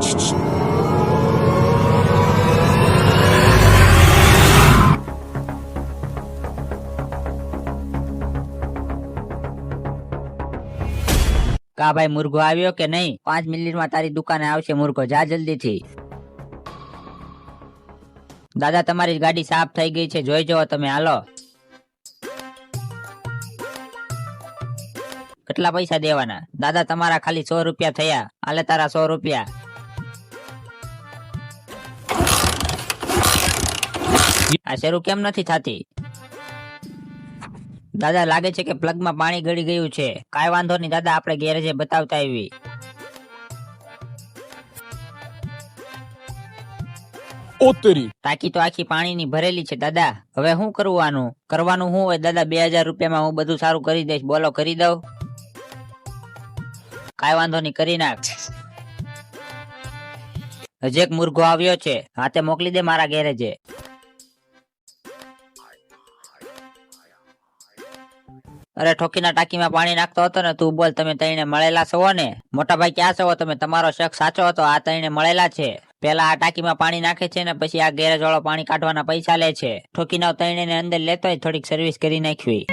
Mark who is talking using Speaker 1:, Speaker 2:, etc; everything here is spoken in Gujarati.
Speaker 1: કા ભાઈ મુર્ગો આવ્યો કે નહીં? 5 મિનિટમાં તારી દુકાને આવશે મુર્ગો, જા જલ્દીથી. દાદા તમારી ગાડી સાફ થઈ ગઈ છે, જોઈ જાઓ તમે, હાલો. કેટલા પૈસા દેવાના? દાદા તમારા ખાલી 100 રૂપિયા થયા, હાલે તારા 100 રૂપિયા. આ શરૂ કેમ નથી થતી? દાદા લાગે છે કે પ્લગમાં પાણી ગળી ગયું છે. કાંઈ વાંધો નહીં દાદા, આપણે ગેરેજે બતાવતા આવી. ટાંકી તો આખી પાણીની ભરેલી છે દાદા, હવે શું કરવાનું? કરવાનું શું હોય દાદા? 2000 રૂપિયામાં હું બધું સારું કરી દઈશ, બોલો કરી દઉં? કાંઈ વાંધો નહીં, કરી નાખ. હજી એક મુર્ગો આવ્યો છે, હાથે મોકલી દે મારા ગેરેજે. અરે ઠોકીના ટાંકીમાં પાણી નાખતો હતો ને તું, બોલ તમે તઈને મળેલા છો ને? મોટા ભાઈ ક્યાં છો તમે? તમારો શક સાચો હતો, આ તઈને મળેલા છે. પેલા આ ટાંકીમાં પાણી નાખે છે ને પછી આ ગેરેજ વાળો પાણી કાઢવાના પૈસા લે છે. ઠોકીના તઈને ને અંદર લેતો થોડીક સર્વિસ કરી નાખવી.